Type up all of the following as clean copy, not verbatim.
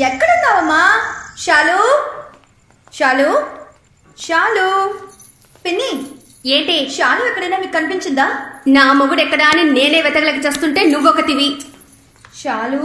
ఎక్కడున్నావమ్మా? షాలు షాలు షాలు పిన్ని, ఏంటి? షాలు ఎక్కడైనా మీకు కనిపించిందా? నా మొగుడు ఎక్కడా అని నేనే వెతకలేక చేస్తుంటే నువ్వొకతివి. షాలు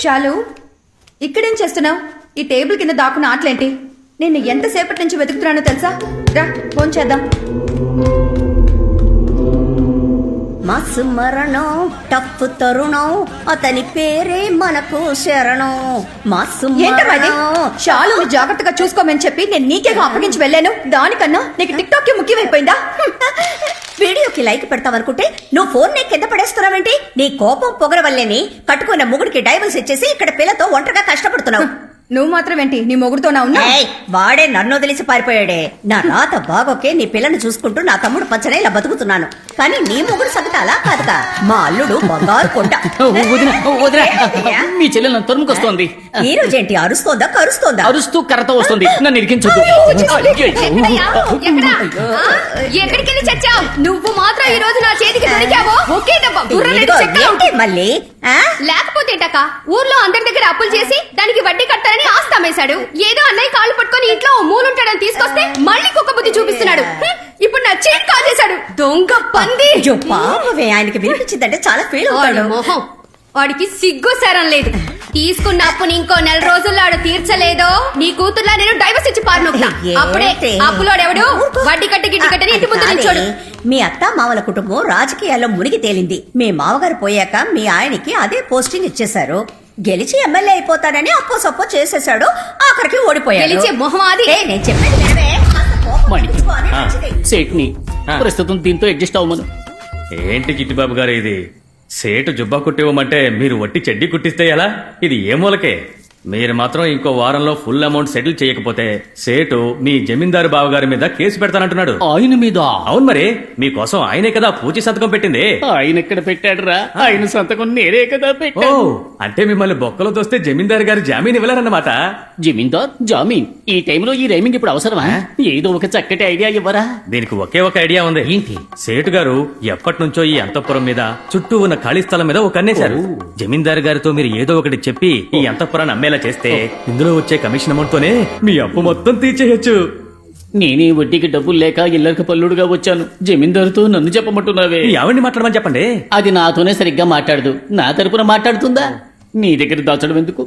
షాలు, ఇక్కడేం చేస్తున్నావు? ఈ టేబుల్ కింద దాక్కున్న ఆటలేంటి? నేను ఎంతసేపటి నుంచి వెతుకుతున్నానో తెలుసా? రా ఫోన్ చేద్దాం. మసు మరణం టఫ్ తరుణం అతని పేరే మనకు శరణం. మసు ఏంటమ్మది? షాలుని జాగ్రత్తగా చూసుకోమని చెప్పి నేను నీకేగా అప్పగించి వెళ్ళాను. దానికన్నా నీకు టిక్ టాక్ ముఖ్యమైపోయిందా? వీడియోకి లైక్ పెడతావనుకుంటే నువ్వు ఫోన్ నే కింద పడేస్తున్నావేంటి? నీ కోపం పొగర వల్లేని కట్టుకున్న మొగుడికి డైవర్స్ ఇచ్చేసి ఇక్కడ పిల్లతో ఒంటరిగా కష్టపడుతున్నావు. నువ్వు మాత్రం ఏంటి నీ మొగుడుతో నా ఉన్నా? వాడే నన్ను వదిలేసి పారిపోయాడే. నా రాత బాగోకే నీ పిల్లని చూసుకుంటూ నా తమ్ముడు పచ్చనే ఇలా బతుకుతున్నాను. కానీ నీ మొగుడు సంగతి అలా కాదుగా. మా అల్లుడు బంగారు కొండ. మీ చెల్లెలు నన్ను తరుముకొస్తోంది. ఈ రోజేంటి అరుస్తోందా కరుస్తోందా? అరుస్తూ కర్రతో వస్తుంది. నన్ను ఇరికించొద్దు. ఎక్కడికెళ్ళి చచ్చావు? నువ్వు మాత్రం ఈ రోజు నా చేతికి దొరికావో ఒకే దెబ్బ మళ్ళీ లేకపోతేటక ఊర్లో అందరి దగ్గర అప్పులు చేసి దానికి వడ్డీ కట్టాలని ఆస్తామేశాడు. ఏదో అన్నయ్య కాళ్ళు పట్టుకొని ఇంట్లో మూలుంటాడని తీసుకొస్తే మళ్ళీ కుక్క బుద్ధి చూపిస్తున్నాడు. ఇప్పుడు నా చేతి కాజేశాడు. దొంగ పంది. పాపవే, ఆయనకి వినిపించిందంటే చాలా ఫీల్ అవుతాడు. మొహం వాడికి సిగ్గు శరం లేదు. తీసుకున్న అప్పుని ఇంకో 4 రోజుల్లో ఆడు తీర్చలేదో నీ కూతుర్లా నేను డైవర్స్ ఇచ్చి పారినొక్తా. అప్పుడే అప్పులోడెవడు వడ్డీ కట్టి గిడ్డి కట్టని ఇంటి ముందు నిల్చోడు. మీ అత్త మామల కుటుంబం రాజకీయాల్లో మునిగి తేలింది. మీ మామగారు పోయాక మీ ఆయనకి అదే పోస్టింగ్ ఇచ్చేశారు. గెలిచి ఎమ్మెల్యే అయిపోతానని అప్పో సప్పో చేసేశాడు. ఆఖరికి ఓడిపోయాడు. గెలిచే మొహం అది. నేను చెప్పేది వినవే. సేట్ని ప్రస్తుతం దీంతో అడ్జస్ట్ అవ్వమను. ఏంటి చిట్టిబాబు గారు ఇది? సేటు జుబ్బా కుట్టివ్వమంటే మీరు వట్టి చెడ్డీ కుట్టిస్తే ఎలా? ఇది ఏ మూలకే? మీరు మాత్రం ఇంకో వారంలో ఫుల్ అమౌంట్ సెటిల్ చేయకపోతే సేటు మీ జమీందారు బావగారి మీద కేసు పెడతానంటున్నాడు. ఆయన మీద అవును మరి, మీకోసం ఆయనే కదా పూచి సంతకం పెట్టింది. ఆయన ఎక్కడ పెట్టాడురా? ఆయన సంతకం నేనే కదా ఓ, పెట్టాను. అంటే మిమ్మల్ని బొక్కలో తోస్తే జమీందారు గారు జామీన్ ఇవ్వలేరన్నమాట. జమీందార్ జామీన్ ఈ టైంలో ఈ రైమింగ్ ఇప్పుడు అవసరమా? ఏదో ఒక చక్కటి ఐడియా ఇవ్వరా? దీనికి ఒకే ఒక ఐడియా ఉంది. ఏంటి? సేటు గారు ఎప్పటి నుంచో ఈ అంతఃపురం మీద చుట్టూ ఉన్న ఖాళీ స్థలం మీద ఒక కన్నేశారు. జమీందారు గారితో మీరు ఏదో ఒకటి చెప్పి ఈ అంతఃపురాన్ని అమ్మేలా చేస్తే ఇందులో వచ్చే కమిషన్ అమౌంట్ తోనే మీ అప్పు మొత్తం తీర్చేయచ్చు. నేనే వడ్డీకి డబ్బులు లేక ఇల్లరికి పల్లుడుగా వచ్చాను. జమీందారుతో నన్ను చెప్పమంటున్నావే? మీ ఆవిడ్ని మాట్లాడమని చెప్పండి. అది నాతోనే సరిగ్గా మాట్లాడదు, నా తరపున మాట్లాడుతుందా? నీ దగ్గర దాచడం ఎందుకు?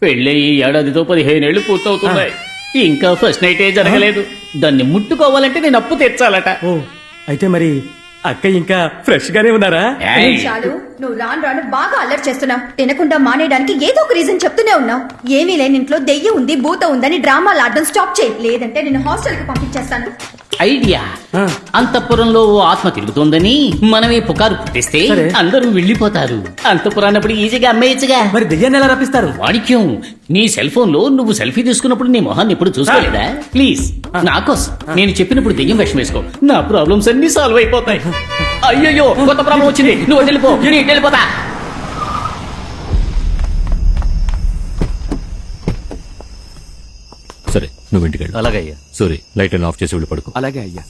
పెళ్ళై ఈ ఏడాదితో 15 ఏళ్లు పూర్తవుతున్నాయి. ఇంకా ఫస్ట్ నైటే జరగలేదు. దాన్ని ముట్టుకోవాలంటే నేను అప్పు తెచ్చాలట. ఓ, అయితే మరి అక్క ఇంకా ఫ్రెష్ గానే ఉన్నారా? ఏయ్! చాలు, నువ్వు రాను రాను బాగా అల్లరి చేస్తున్నావు. తినకుండా మానేయడానికి ఏదో ఒక రీజన్ చెప్తూనే ఉన్నావు. ఏమీ లేని ఇంట్లో దెయ్యం ఉంది, భూత ఉందని డ్రామాలు ఆడడం స్టాప్ చేయి, లేదంటే నేను హాస్టల్ కి పంపించేస్తాను. ఐడియా. అంతఃపురంలో ఓ ఆత్మ తిరుగుతోందని మనమే పుకారు పుట్టిస్తే సరే. అందరూ వెళ్ళిపోతారు. అంతఃపురాన్నప్పుడు ఈజీగా అమ్మేయచ్చుగా. మరి దెయ్యాన్ని ఎలా రప్పిస్తారు? వాణిక్యం, నీ సెల్ ఫోన్ లో నువ్వు సెల్ఫీ తీసుకున్నప్పుడు నీ మొహాన్ని ఎప్పుడు చూసుకోలేదా? ప్లీజ్ నా కోసం నేను చెప్పినప్పుడు దెయ్యం వేషం వేసుకో. నా ప్రాబ్లమ్స్ అన్ని సాల్వ్ అయిపోతాయి. అయ్యయ్యో, కొత్త ప్రాబ్లం వచ్చింది. నువ్వు వెళ్ళిపో, నేను వెళ్ళిపోతా. సరే నువ్వు ఇంటికి వెళ్ళు. అలాగే అయ్యా. సారీ, లైట్ అని ఆఫ్ చేసి వెళ్ళి పడుకో. అలాగే అయ్యా.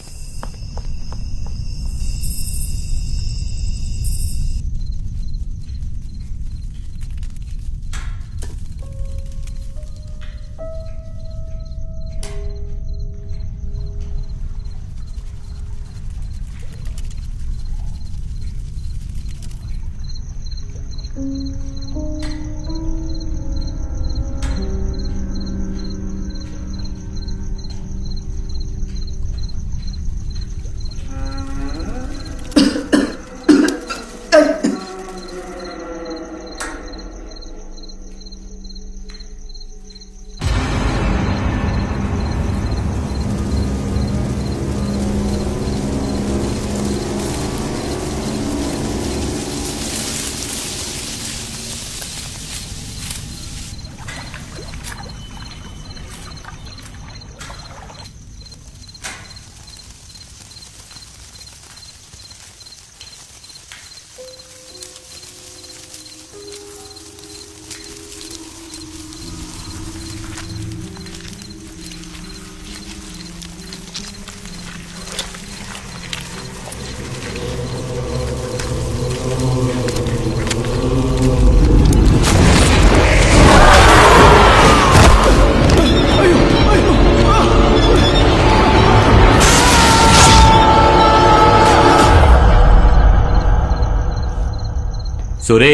సూరి,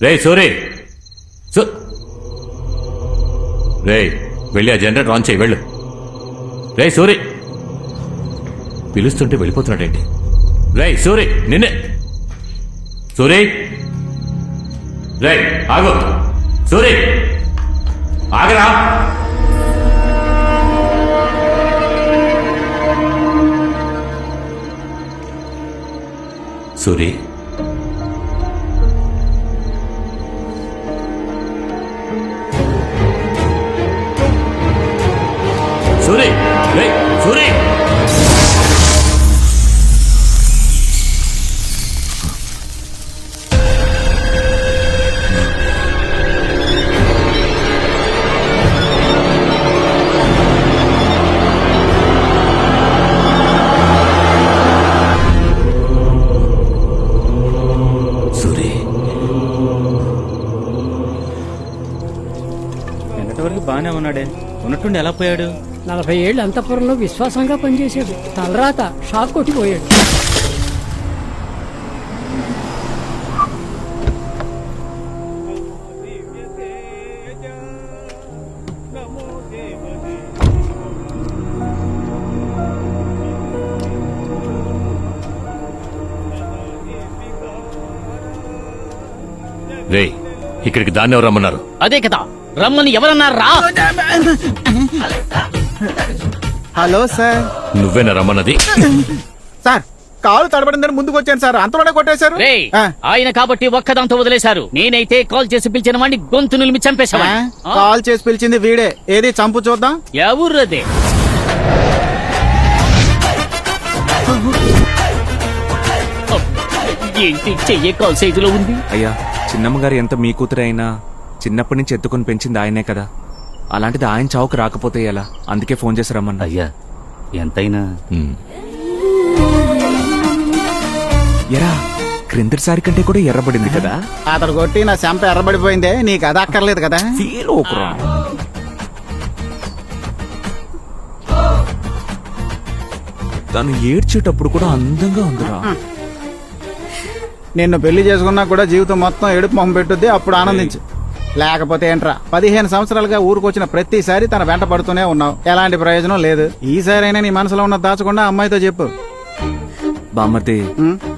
రే సూరి, రే వెళ్ళి ఆ జనరేటర్ ఆన్ చేయి. వెళ్ళు. రే సూరి, పిలుస్తుంటే వెళ్ళిపోతున్నాడేంటి? రే సూరి, నిన్నే. సూరి, రే ఆగు. సూరి, ఆగరా. సూరి, సూరి, రే సూరి. సూరి, నిన్నటి వరకు బానే ఉన్నాడే, ఉన్నట్టుండి ఎలా పోయాడు? 40 ఏళ్ళు అంతఃపురంలో విశ్వాసంగా పనిచేశాడు. తలరాత షాక్ కొట్టిపోయాడు. రే ఇక్కడికి దాన్ని ఎవరు రమ్మన్నారు? అదే కదా, రమ్మని ఎవరన్నారు రా? Hello sir. నువ్వేనా రమ్మన్నది? సార్ కాలు తడబడిందని ముందుకు వచ్చాను సార్, అంతలోనే కొట్టేశారు. రేయ్, ఆ, ఆయన కాబట్టి ఒక్కదాంతో వదిలేశారు. నేనైతే కాల్ చేసి పిలిచిన వాడిని గొంతు నిలిమి ఆ, చంపేశావాడిని. కాల్ చేసి పిలిచింది వీడే. ఏది చంపు చూద్దాం. ఎవరదే? ఏంటి చెయ్యే కాల్ సైజులో ఉంది? అయ్యా, చిన్నమ్మగారు ఎంత మీ కూతురు అయినా చిన్నప్పటి నుంచి ఎత్తుకొని పెంచింది ఆయనే కదా. అలాంటిది ఆయన చావుకు రాకపోతే ఎలా? అందుకే ఫోన్ చేసి రమ్మన్నా. అయ్యా ఎంతైనా ఎరా, క్రిందటిసారి కంటే కూడా ఎర్రబడింది కదా. అతడు కొట్టి నా చెంప ఎర్రబడిపోయిందే, నీకు అది అక్కర్లేదు కదా. ఫీల్ ఓకురా. తను ఏడ్చేటప్పుడు కూడా అందంగా ఉందిరా. నిన్ను పెళ్లి చేసుకున్నా కూడా జీవితం మొత్తం ఏడుపు మొహం పెట్టుద్ది, అప్పుడు ఆనందించు. లేకపోతే ఏంట్రా, 15 సంవత్సరాలుగా ఊరుకొచ్చిన ప్రతిసారి తన వెంట పడుతూనే ఉన్నావు, ఎలాంటి ప్రయోజనం లేదు. ఈసారైనా నీ మనసులో ఉన్న దాచకుండా అమ్మాయితో చెప్పు. బామ్మర్ది,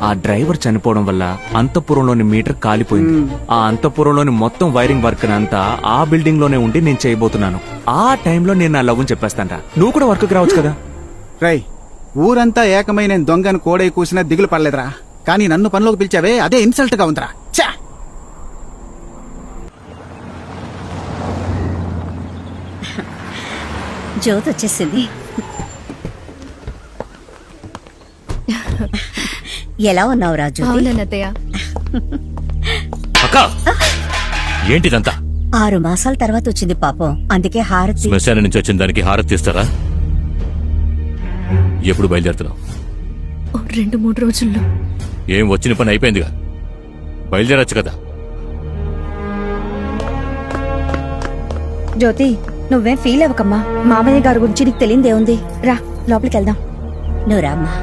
ఆ డ్రైవర్ చనిపోవడం వల్ల అంతఃపురంలోని మీటర్ కాలిపోయింది. ఆ అంతఃపురంలోని మొత్తం వైరింగ్ వర్క్ అంతా ఆ బిల్డింగ్ లోనే ఉండి నేను చేయబోతున్నాను. ఆ టైంలో నేను నా లవ్ చెప్పేస్తాను. నువ్వు కూడా వర్క్ రావచ్చు కదా. రై, ఊరంతా ఏకమై నేను దొంగను కోడై కూసినా దిగులు పడలేదురా, కానీ నన్ను పనిలోకి పిలిచావే, అదే ఇన్సల్ట్ గా ఉందిరా. ఛా! జ్యోతి వచ్చేసింది. ఎలా ఉన్నావు రాజు? అవునన్నయ్య. అక్క, ఏంటిదంతా? 6 మాసాల తర్వాత వచ్చింది పాపం, అందుకే హారతి. శ్మశానం నుంచి వచ్చిన దానికి హారతి ఇస్తారా? ఎప్పుడు బయలుదేరుతున్నావు? 2-3 రోజుల్లో. ఏం వచ్చిన పని అయిపోయిందిగా, బయలుదేరచ్చు కదా. జ్యోతి, నువ్వేం ఫీల్ అవ్వకమ్మా. మామయ్య గారి గురించి నీకు తెలియదేముంది. రా లోపలికి వెళ్దాం. నువ్వు రామ్మా.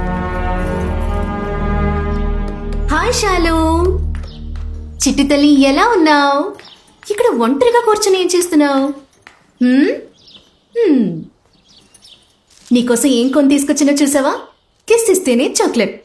హాయ్ శాలు, చిట్టి తల్లి ఎలా ఉన్నావు? ఇక్కడ ఒంటరిగా కూర్చొని ఏం చేస్తున్నావు? నీకోసం ఏం కొని తీసుకొచ్చినా చూసావా? కిస్ ఇస్తేనే చాక్లెట్.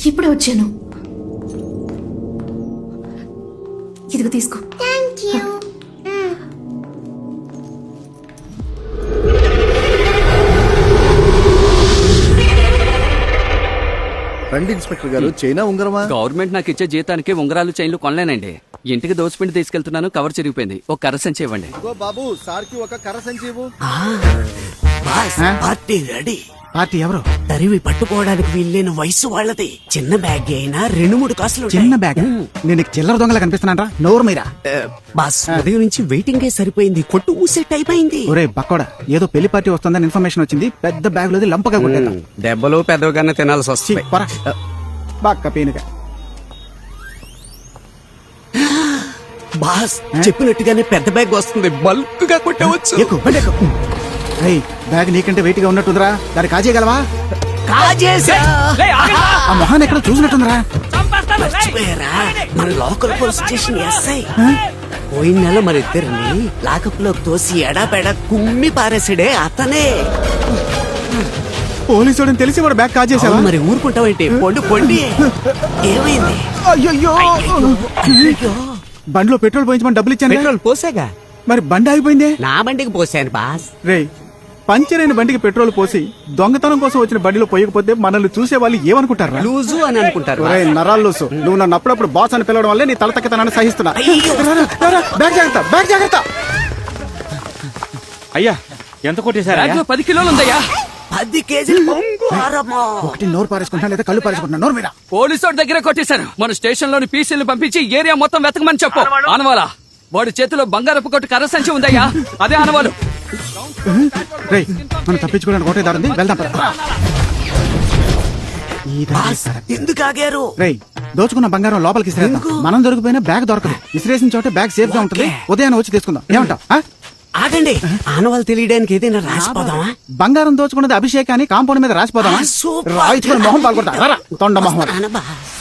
ఇప్పుడే వచ్చాను. ఇదిగో తీసుకో. రండి ఇన్స్పెక్టర్ గారు, చైనా ఉంగరమా? గవర్నమెంట్ నాకు ఇచ్చే జీతానికి ఉంగరాలు చైన్లు కొనలేనండి. ఇంటికి దోచిపిండి తీసుకెళ్తున్నాను, కవర్ చిరిగిపోయింది. ఒక కర్ర సంచి ఇవ్వండి. ఇదిగో బాబు, సార్కి ఒక కర్ర సంచి ఇవ్వు. Party ready. పార్టీ ఎవరు? తరివి పట్టుకోవడానికి వీల్లేని వయసు వాళ్ళది. చిన్న బ్యాగ్ అయినా 2-3 కాసులు. చిన్న బ్యాగ్? నేను చిల్లర దొంగలా కనిపిస్తున్నారా? నోరు మీరా? బాస్, ఉదయం నుంచి వెయిటింగే సరిపోయింది. కొట్టు ఊసే టైప్ అయింది. ఒరే బక్కోడా, ఏదో పెళ్లి పార్టీ వస్తుందని ఇన్ఫర్మేషన్ వచ్చింది, పెద్ద బ్యాగ్ లోది లంపగా కొట్టేద్దాం. దెబ్బలు పెద్దగానే తినాల్సి వస్తుంది. బక్క పీనుగా. బాస్ చెప్పినట్టుగానే పెద్ద బ్యాగ్ వస్తుంది. బల్క్ గా కొట్టవచ్చు. ఎక్కు, బండి ఎక్కు. రేయ్, బ్యాగ్ నీకంటే వెయిట్ గా ఉన్నట్టుందిరా, దాన్ని కాజేయగలవా? ఆ మొహాన్ని ఎక్కడ చూసినట్టుందిరా. మర్చిపోయారా? మన లోకల్ పోలీస్ స్టేషన్ ఎస్ఐ పోయిన నెల మన ఇద్దరిని లాకప్ లోకి తోసి ఎడాపెడా కుమ్మి పారేసాడే అతనే. పోలీసుడని తెలిసి వాడు బ్యాగ్ కాజేసావా? అవును, మరి ఊరుకుంటావేంటి? పొండి పొండి. ఏమైంది? అయ్యో, బండిలో పెట్రోల్ పోయించమని డబ్బులు ఇచ్చాను. పెట్రోల్ పోసాగా. మరి బండి ఆగిపోయిందే. నా బండికి పోసాను బాస్. రేయ్, పంచర్ అయిన బండికి పెట్రోల్ పోసి దొంగతనం కోసం వచ్చిన బండిలో పోయకపోతే మనల్ని చూసే వాళ్ళు ఏమనుకుంటారా? లూజు అని అనుకుంటారు. నరాలు లూసు. నువ్వు నన్ను అప్పుడప్పుడు బాస్ అని పిలవడం వల్లే నీ తల తక్కతనాన్ని సహిస్తున్నా. బ్యాగ్ జాగ్రత్త, బ్యాగ్ జాగ్రత్త. అయ్యా, ఎంత కొట్టేశారా? 10 కిలోలు ఉందయ్యా. 10 కేజీలు బంగారమా? ఒకటి నోరు పారేసుకుంటా లేదా కళ్ళు పారేసుకుంటున్నా. నోరు మీద. పోలీసు దగ్గరే కొట్టేశారు. మన స్టేషన్ లోని పీసీలు పంపించి ఏరియా మొత్తం వెతకమని చెప్పు. ఆనవాలా, వాడి చేతిలో బంగారపు కొట్టు కర్ర సంచి ఉందయ్యా, అదే ఆనవాలు. రేయ్, మనం తప్పించుకోవడానికి ఒకటే దారి ఉంది, వెళ్దాం పద. ఎందుకు ఆగారు? రేయ్, దోచుకున్న బంగారం లోపలికి ఇసిరేద్దాం. మనం దొరికిపోయినా బ్యాగ్ దొరకదు. ఇసిరేసిన చోట బ్యాగ్ సేఫ్ గా ఉంటుంది. ఉదయాన్నే వచ్చి తీసుకుందాం. ఏమంటావ్? ఆగండి, ఆనవాళ్ళు తెలియడానికి ఏదైనా రాసిపోదామా? బంగారం దోచుకున్నది అభిషేక్ అని కాంపౌండ్ మీద రాసిపోదామా? సూపర్. రాయించుకుని మొహం పాల్గొడతా. తొండ మొహం. వస్తానా బాస్?